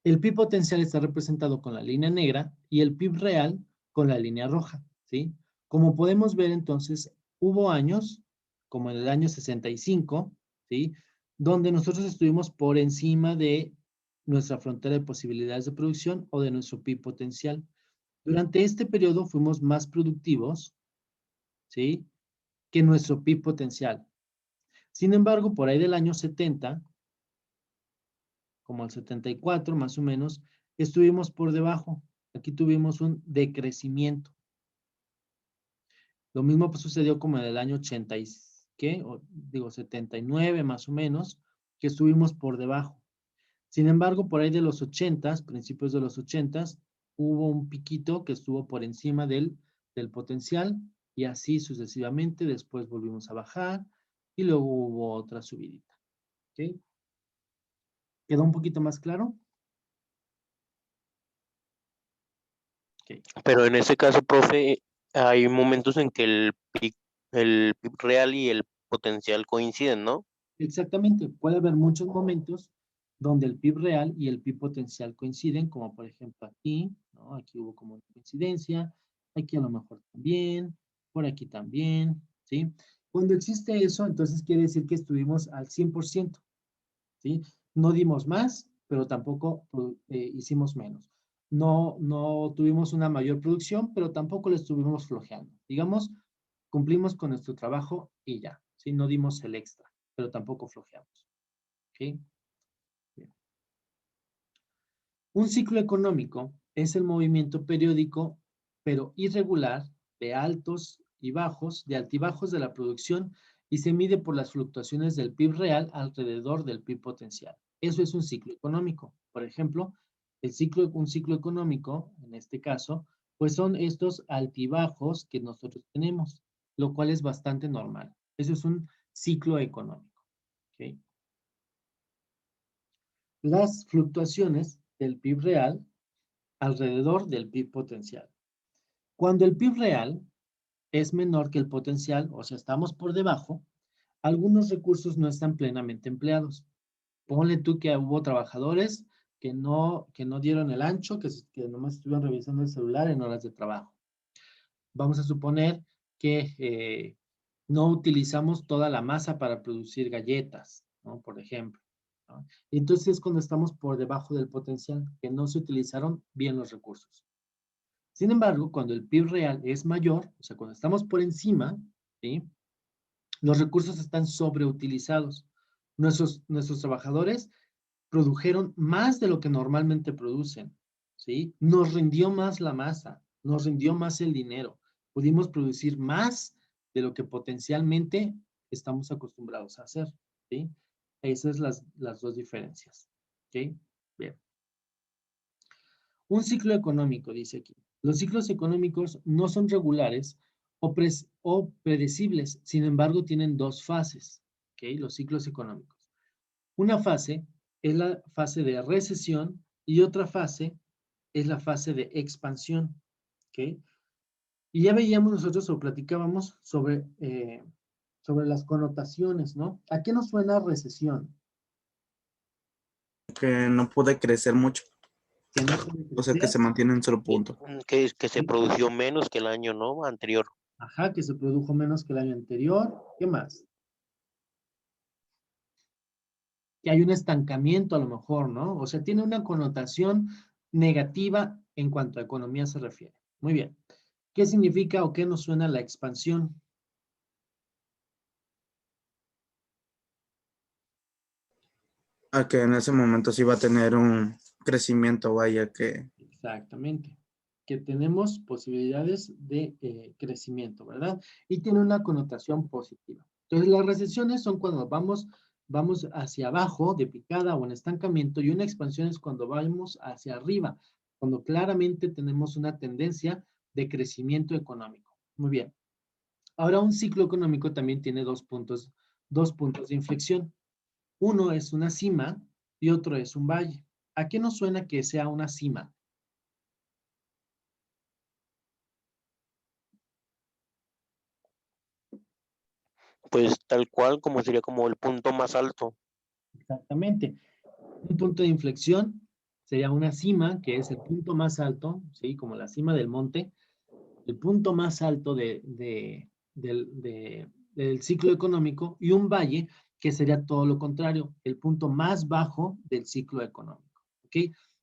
Speaker 1: El PIB potencial está representado con la línea negra y el PIB real con la línea roja, ¿sí? Como podemos ver entonces, hubo años, como en el año 65, ¿sí? Donde nosotros estuvimos por encima de nuestra frontera de posibilidades de producción o de nuestro PIB potencial. Durante este periodo fuimos más productivos, ¿sí? Que nuestro PIB potencial. Sin embargo, por ahí del año 70, como el 74 más o menos, estuvimos por debajo. Aquí tuvimos un decrecimiento. Lo mismo sucedió como en el año 80 y, ¿qué? Digo, 79 más o menos, que estuvimos por debajo. Sin embargo, por ahí de los 80, principios de los 80, hubo un piquito que estuvo por encima del potencial y así sucesivamente. Después volvimos a bajar y luego hubo otra subidita. ¿Ok? ¿Quedó un poquito más claro? Okay.
Speaker 4: Pero en ese caso, profe, hay momentos en que el PIB real y el potencial coinciden, ¿no?
Speaker 1: Exactamente. Puede haber muchos momentos donde el PIB real y el PIB potencial coinciden, como por ejemplo aquí, ¿no? Aquí hubo como una coincidencia, aquí a lo mejor también, por aquí también, ¿sí? Cuando existe eso, entonces quiere decir que estuvimos al 100%, ¿sí? No dimos más, pero tampoco hicimos menos. No tuvimos una mayor producción, pero tampoco le estuvimos flojeando. Digamos, cumplimos con nuestro trabajo y ya, ¿sí? No dimos el extra, pero tampoco flojeamos. ¿Ok? Bien. Un ciclo económico es el movimiento periódico, pero irregular, de altos y bajos, de altibajos de la producción y se mide por las fluctuaciones del PIB real alrededor del PIB potencial. Eso es un ciclo económico. Por ejemplo, un ciclo económico, en este caso, pues son estos altibajos que nosotros tenemos, lo cual es bastante normal. Eso es un ciclo económico. ¿Okay? Las fluctuaciones del PIB real alrededor del PIB potencial. Cuando el PIB real es menor que el potencial, o sea, estamos por debajo, algunos recursos no están plenamente empleados. Ponle tú que hubo trabajadores que no dieron el ancho, que nomás estuvieron revisando el celular en horas de trabajo. Vamos a suponer que no utilizamos toda la masa para producir galletas, ¿no? Por ejemplo, ¿no? Entonces es cuando estamos por debajo del potencial, que no se utilizaron bien los recursos. Sin embargo, cuando el PIB real es mayor, o sea, cuando estamos por encima, ¿sí? Los recursos están sobreutilizados. Nuestros trabajadores produjeron más de lo que normalmente producen, ¿sí? Nos rindió más la masa, nos rindió más el dinero. Pudimos producir más de lo que potencialmente estamos acostumbrados a hacer, ¿sí? Esas son las dos diferencias, ¿ok? Bien. Un ciclo económico, dice aquí. Los ciclos económicos no son regulares o predecibles, sin embargo, tienen dos fases, ¿ok? Los ciclos económicos. Una fase es la fase de recesión y otra fase es la fase de expansión, ¿ok? Y ya veíamos nosotros o platicábamos sobre las connotaciones, ¿no? ¿A qué nos suena recesión?
Speaker 5: Que no puede crecer mucho.
Speaker 1: Que no puede
Speaker 5: O sea, que
Speaker 1: crecer.
Speaker 5: se mantiene en un solo punto.
Speaker 4: Que se produjo menos que el año, ¿no? Anterior.
Speaker 1: Ajá, que se produjo menos que el año anterior. ¿Qué más? Que hay un estancamiento a lo mejor, ¿no? O sea, tiene una connotación negativa en cuanto a economía se refiere. Muy bien. ¿Qué significa o qué nos suena la expansión?
Speaker 5: A que en ese momento sí va a tener un crecimiento, vaya que.
Speaker 1: Exactamente. Que tenemos posibilidades de crecimiento, ¿verdad? Y tiene una connotación positiva. Entonces, las recesiones son cuando vamos hacia abajo de picada o en estancamiento, y una expansión es cuando vamos hacia arriba, cuando claramente tenemos una tendencia de crecimiento económico. Muy bien. Ahora, un ciclo económico también tiene dos puntos de inflexión. Uno es una cima y otro es un valle. ¿A qué nos suena que sea una cima?
Speaker 4: Pues tal cual como sería como el punto más alto.
Speaker 1: Exactamente. Un punto de inflexión sería una cima, que es el punto más alto, ¿sí? Como la cima del monte, el punto más alto del ciclo económico, y un valle, que sería todo lo contrario, el punto más bajo del ciclo económico, ¿ok?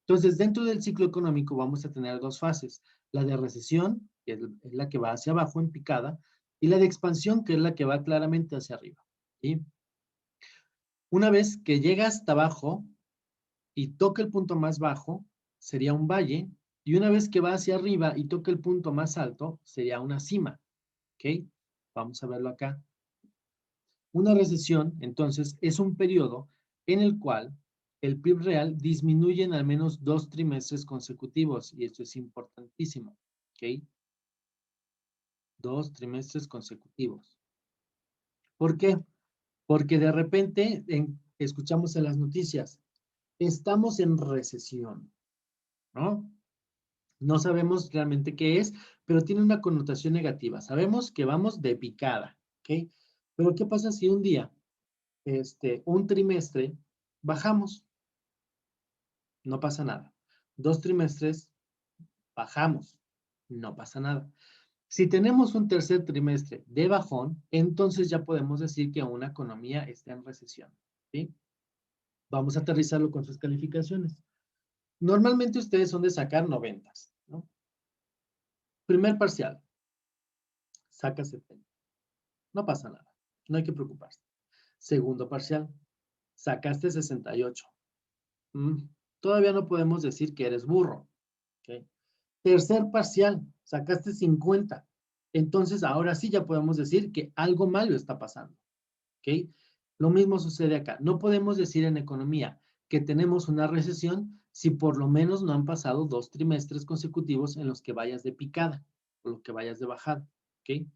Speaker 1: Entonces, dentro del ciclo económico vamos a tener dos fases, la de recesión, que es la que va hacia abajo en picada, y la de expansión, que es la que va claramente hacia arriba, ¿sí? Una vez que llega hasta abajo y toca el punto más bajo, sería un valle, y una vez que va hacia arriba y toca el punto más alto, sería una cima, ¿ok? Vamos a verlo acá. Una recesión, entonces, es un periodo en el cual el PIB real disminuye en al menos 2 trimestres consecutivos, y esto es importantísimo, ¿ok? 2 trimestres consecutivos. ¿Por qué? Porque de repente escuchamos en las noticias, estamos en recesión, ¿no? No sabemos realmente qué es, pero tiene una connotación negativa. Sabemos que vamos de picada, ¿ok? Pero ¿qué pasa si un día, un trimestre, bajamos? No pasa nada. 2 trimestres, bajamos. No pasa nada. Si tenemos un tercer trimestre de bajón, entonces ya podemos decir que una economía está en recesión, ¿sí? Vamos a aterrizarlo con sus calificaciones. Normalmente ustedes son de sacar 90, ¿no? Primer parcial, saca 70. No pasa nada, no hay que preocuparse. Segundo parcial, sacaste 68. Todavía no podemos decir que eres burro, ¿ok? Tercer parcial, sacaste 50. Entonces, ahora sí ya podemos decir que algo malo está pasando, ¿ok? Lo mismo sucede acá. No podemos decir en economía que tenemos una recesión si por lo menos no han pasado 2 trimestres consecutivos en los que vayas de picada o los que vayas de bajada, ¿ok?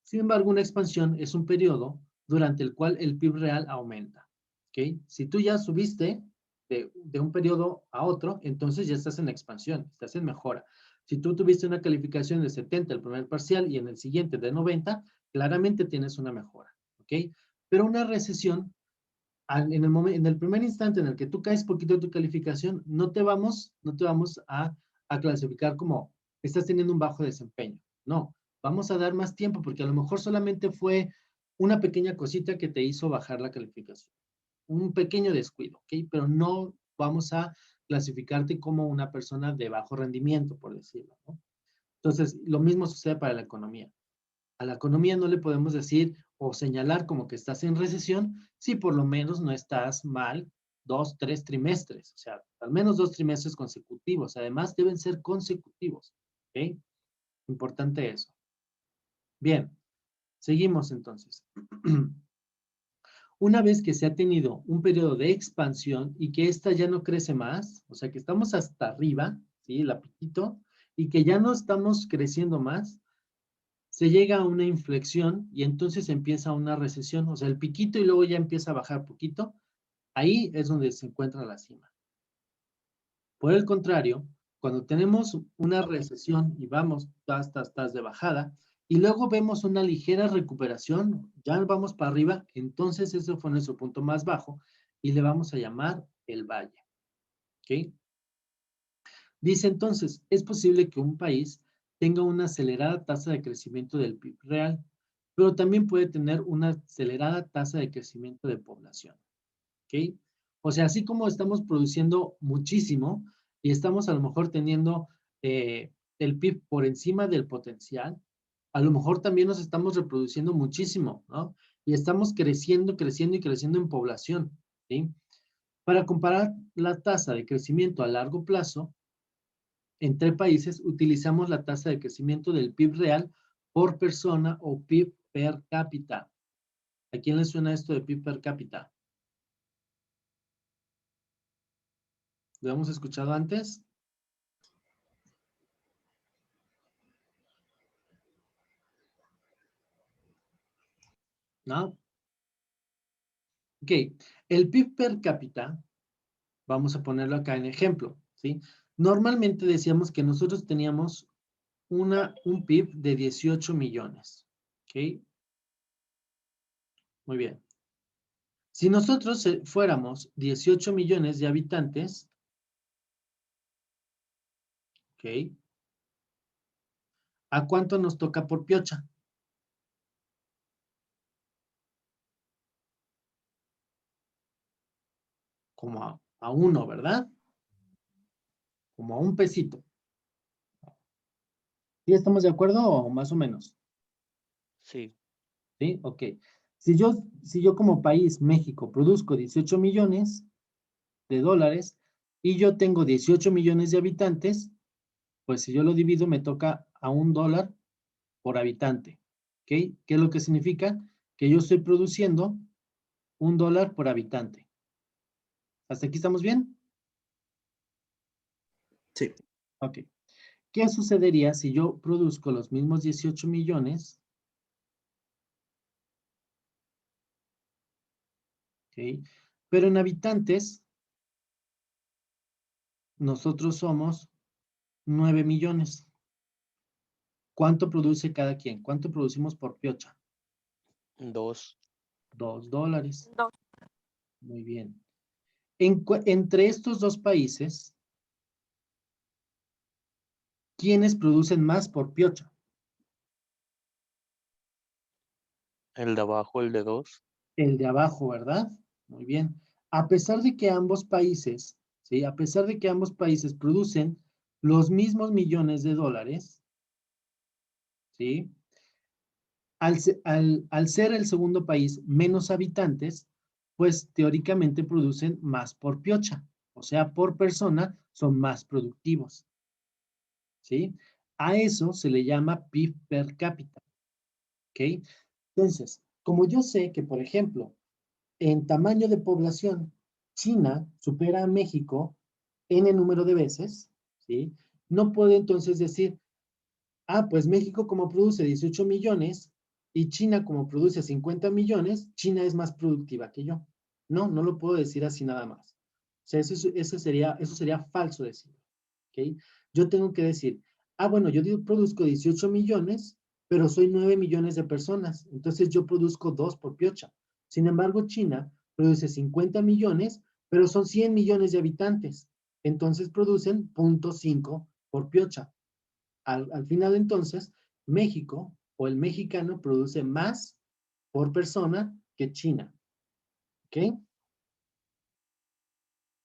Speaker 1: Sin embargo, una expansión es un periodo durante el cual el PIB real aumenta, ¿ok? Si tú ya subiste de un periodo a otro, entonces ya estás en expansión, estás en mejora. Si tú tuviste una calificación de 70 el primer parcial y en el siguiente de 90, claramente tienes una mejora, ¿ok? Pero una recesión, en el primer instante en el que tú caes poquito de tu calificación, no te vamos a clasificar como estás teniendo un bajo desempeño. No, Vamos a dar más tiempo porque a lo mejor solamente fue una pequeña cosita que te hizo bajar la calificación. Un pequeño descuido, ¿ok? Pero no vamos a clasificarte como una persona de bajo rendimiento, por decirlo, ¿no? Entonces, lo mismo sucede para la economía. A la economía no le podemos decir o señalar como que estás en recesión si por lo menos no estás mal 2, 3 trimestres, o sea, al menos 2 trimestres consecutivos. Además, deben ser consecutivos, ¿ok? Importante eso. Bien, seguimos entonces. Una vez que se ha tenido un periodo de expansión y que esta ya no crece más, o sea que estamos hasta arriba, ¿sí? El apetito, y que ya no estamos creciendo más, se llega a una inflexión y entonces empieza una recesión, o sea, el piquito y luego ya empieza a bajar poquito, ahí es donde se encuentra la cima. Por el contrario, cuando tenemos una recesión y vamos hasta de bajada, y luego vemos una ligera recuperación, ya vamos para arriba, entonces ese fue nuestro punto más bajo y le vamos a llamar el valle. ¿Ok? Dice entonces, es posible que un país tenga una acelerada tasa de crecimiento del PIB real, pero también puede tener una acelerada tasa de crecimiento de población. ¿Ok? O sea, así como estamos produciendo muchísimo y estamos a lo mejor teniendo el PIB por encima del potencial, a lo mejor también nos estamos reproduciendo muchísimo, ¿no? Y estamos creciendo, creciendo y creciendo en población, ¿sí? Para comparar la tasa de crecimiento a largo plazo, entre países utilizamos la tasa de crecimiento del PIB real por persona o PIB per cápita. ¿A quién le suena esto de PIB per cápita? ¿Lo hemos escuchado antes? ¿No? Ok, el PIB per cápita, vamos a ponerlo acá en ejemplo, ¿sí? Normalmente decíamos que nosotros teníamos un PIB de 18 millones, ¿ok? Muy bien. Si nosotros fuéramos 18 millones de habitantes, ¿ok? ¿A cuánto nos toca por piocha? Como a uno, ¿verdad? Como a un pesito. ¿Sí estamos de acuerdo o más o menos?
Speaker 4: Sí.
Speaker 1: ¿Sí? Ok. Si yo como país, México, produzco 18 millones de dólares y yo tengo 18 millones de habitantes, pues si yo lo divido me toca a $1 por habitante. ¿Ok? ¿Qué es lo que significa? Que yo estoy produciendo $1 por habitante. ¿Hasta aquí estamos bien?
Speaker 5: Sí.
Speaker 1: Ok. ¿Qué sucedería si yo produzco los mismos 18 millones? ¿Ok? Pero en habitantes, nosotros somos 9 millones. ¿Cuánto produce cada quien? ¿Cuánto producimos por piocha?
Speaker 4: 2.
Speaker 1: $2.
Speaker 3: No,
Speaker 1: Muy bien. Entre estos dos países, ¿quiénes producen más por piocha?
Speaker 4: El de abajo, el de 2.
Speaker 1: El de abajo, ¿verdad? Muy bien. A pesar de que ambos países, ¿sí? A pesar de que ambos países producen los mismos millones de dólares, ¿sí? Al ser el segundo país menos habitantes, pues teóricamente producen más por piocha. O sea, por persona son más productivos. ¿Sí? A eso se le llama PIB per cápita. ¿Ok? Entonces, como yo sé que, por ejemplo, en tamaño de población, China supera a México en número de veces, ¿sí? No puedo entonces decir, pues México como produce 18 millones y China como produce 50 millones, China es más productiva que yo. No, no lo puedo decir así nada más. O sea, eso sería falso decirlo. ¿Ok? Yo tengo que decir, bueno, yo produzco 18 millones, pero soy 9 millones de personas. Entonces yo produzco 2 por piocha. Sin embargo, China produce 50 millones, pero son 100 millones de habitantes. Entonces producen 0.5 por piocha. Al final, entonces, México o el mexicano produce más por persona que China. ¿Ok?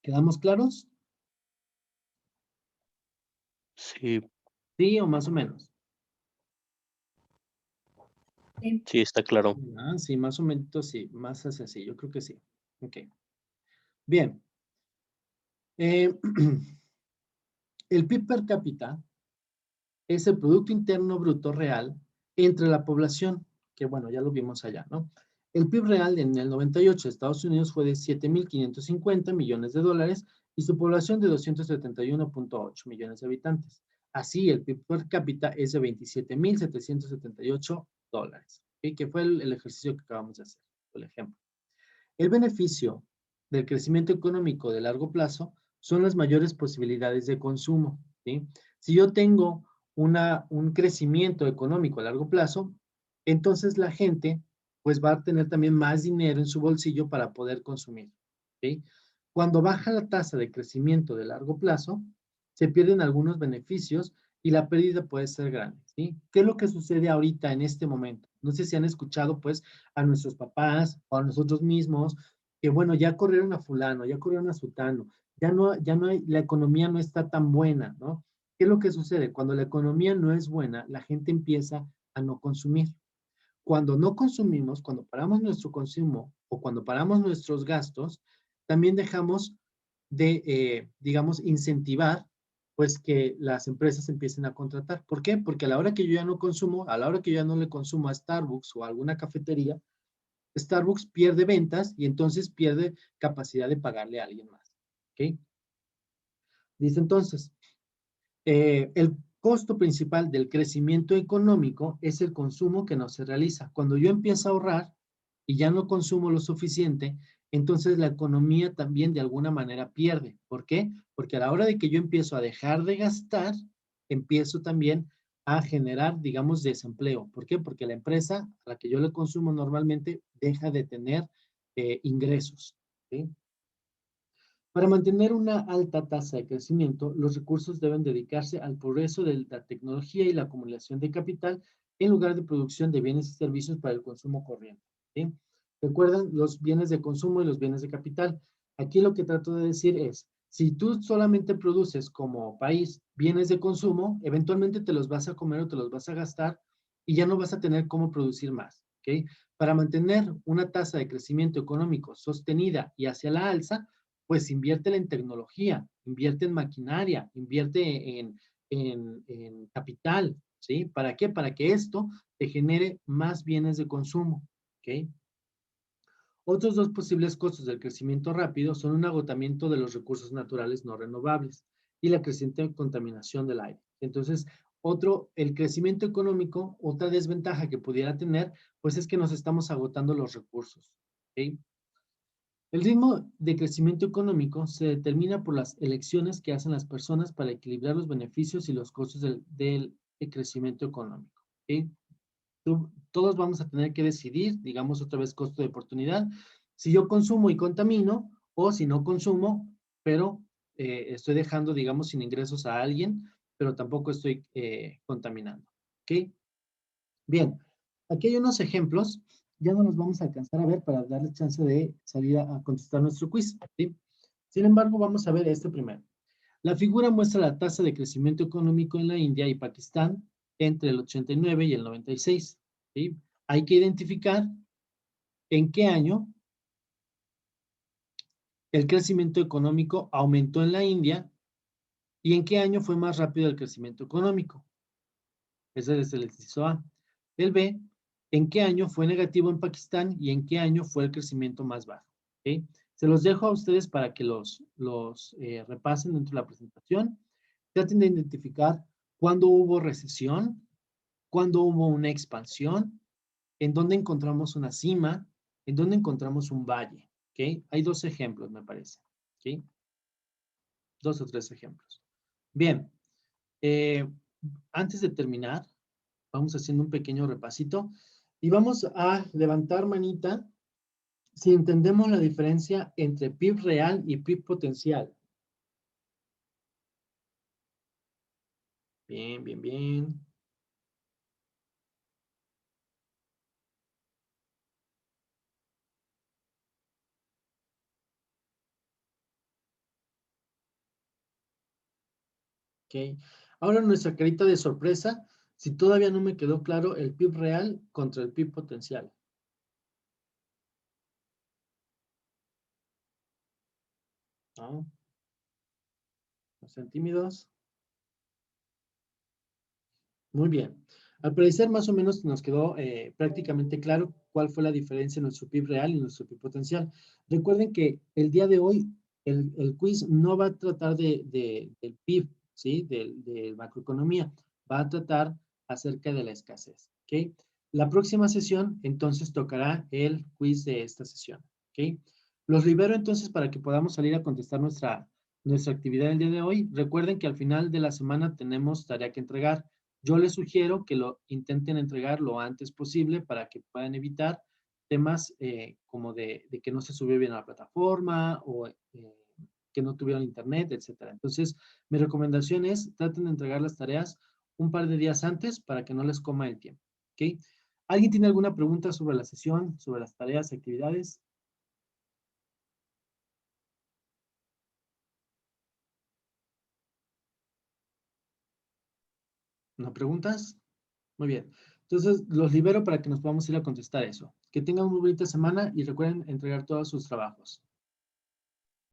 Speaker 1: ¿Quedamos claros?
Speaker 4: Sí,
Speaker 1: Sí, o más o menos.
Speaker 4: sí, está claro.
Speaker 1: Ah, sí, más o menos, sí, más hacia así, yo creo que sí. Ok. Bien. El PIB per cápita es el Producto Interno Bruto real entre la población, que bueno, ya lo vimos allá, ¿no? El PIB real en el 98 de Estados Unidos fue de 7.550 millones de dólares y su población de 271.8 millones de habitantes. Así, el PIB per cápita es de 27.778 dólares, ¿sí? Que fue el ejercicio que acabamos de hacer, por ejemplo. El beneficio del crecimiento económico de largo plazo son las mayores posibilidades de consumo, ¿sí? Si yo tengo un crecimiento económico a largo plazo, entonces la gente pues va a tener también más dinero en su bolsillo para poder consumir, ¿sí? Cuando baja la tasa de crecimiento de largo plazo, se pierden algunos beneficios y la pérdida puede ser grande, ¿sí? ¿Qué es lo que sucede ahorita en este momento? No sé si han escuchado pues a nuestros papás o a nosotros mismos que bueno, ya corrieron a fulano, ya corrieron a sutano, ya no hay, la economía no está tan buena, ¿no? ¿Qué es lo que sucede? Cuando la economía no es buena, la gente empieza a no consumir. Cuando no consumimos, cuando paramos nuestro consumo o cuando paramos nuestros gastos, también dejamos de, digamos, incentivar pues que las empresas empiecen a contratar. ¿Por qué? Porque a la hora que yo ya no consumo, a la hora que yo ya no le consumo a Starbucks o a alguna cafetería, Starbucks pierde ventas y entonces pierde capacidad de pagarle a alguien más. ¿Ok? Dice entonces, el costo principal del crecimiento económico es el consumo que no se realiza. Cuando yo empiezo a ahorrar y ya no consumo lo suficiente, entonces la economía también de alguna manera pierde. ¿Por qué? Porque a la hora de que yo empiezo a dejar de gastar, empiezo también a generar, digamos, desempleo. ¿Por qué? Porque la empresa a la que yo le consumo normalmente deja de tener ingresos. ¿Sí? Para mantener una alta tasa de crecimiento, los recursos deben dedicarse al progreso de la tecnología y la acumulación de capital en lugar de producción de bienes y servicios para el consumo corriente. ¿Sí? Recuerden los bienes de consumo y los bienes de capital. Aquí lo que trato de decir es, si tú solamente produces como país bienes de consumo, eventualmente te los vas a comer o te los vas a gastar y ya no vas a tener cómo producir más. ¿Okay? Para mantener una tasa de crecimiento económico sostenida y hacia la alza, pues invierte en tecnología, invierte en maquinaria, invierte en capital, ¿sí? ¿Para qué? Para que esto te genere más bienes de consumo, ¿ok? Otros dos posibles costos del crecimiento rápido son un agotamiento de los recursos naturales no renovables y la creciente contaminación del aire. Entonces, el crecimiento económico, otra desventaja que pudiera tener, pues es que nos estamos agotando los recursos, ¿ok? El ritmo de crecimiento económico se determina por las elecciones que hacen las personas para equilibrar los beneficios y los costos del crecimiento económico. ¿Okay? Todos vamos a tener que decidir, digamos otra vez costo de oportunidad, si yo consumo y contamino o si no consumo, pero estoy dejando, digamos, sin ingresos a alguien, pero tampoco estoy contaminando. ¿Ok? Bien, aquí hay unos ejemplos, ya no los vamos a alcanzar a ver para darles chance de salir a contestar nuestro quiz, ¿sí? Sin embargo, vamos a ver este primero. La figura muestra la tasa de crecimiento económico en la India y Pakistán entre el 89 y el 96, ¿sí? Hay que identificar en qué año el crecimiento económico aumentó en la India y en qué año fue más rápido el crecimiento económico. Ese es el inciso A. El B, ¿en qué año fue negativo en Pakistán y en qué año fue el crecimiento más bajo? ¿Okay? Se los dejo a ustedes para que los repasen dentro de la presentación. Traten de identificar cuándo hubo recesión, cuándo hubo una expansión, en dónde encontramos una cima, en dónde encontramos un valle. ¿Okay? Hay dos ejemplos, me parece. ¿Okay? Dos o tres ejemplos. Bien. Antes de terminar, vamos haciendo un pequeño repasito y vamos a levantar manita si entendemos la diferencia entre PIB real y PIB potencial. Bien, bien, bien. Ok. Ahora nuestra carita de sorpresa, si todavía no me quedó claro el PIB real contra el PIB potencial. ¿No? ¿No sean tímidos? Muy bien. Al parecer, más o menos nos quedó prácticamente claro cuál fue la diferencia en nuestro PIB real y nuestro PIB potencial. Recuerden que el día de hoy el quiz no va a tratar del PIB, ¿sí? De macroeconomía. Va a tratar acerca de la escasez, ¿ok? La próxima sesión, entonces, tocará el quiz de esta sesión, ¿ok? Los libero entonces para que podamos salir a contestar nuestra actividad del día de hoy. Recuerden que al final de la semana tenemos tarea que entregar. Yo les sugiero que lo intenten entregar lo antes posible para que puedan evitar temas como de que no se subió bien a la plataforma o que no tuvieron internet, etcétera. Entonces, mi recomendación es traten de entregar las tareas un par de días antes para que no les coma el tiempo. ¿Ok? ¿Alguien tiene alguna pregunta sobre la sesión, sobre las tareas, actividades? ¿No preguntas? Muy bien. Entonces, los libero para que nos podamos ir a contestar eso. Que tengan una bonita semana y recuerden entregar todos sus trabajos.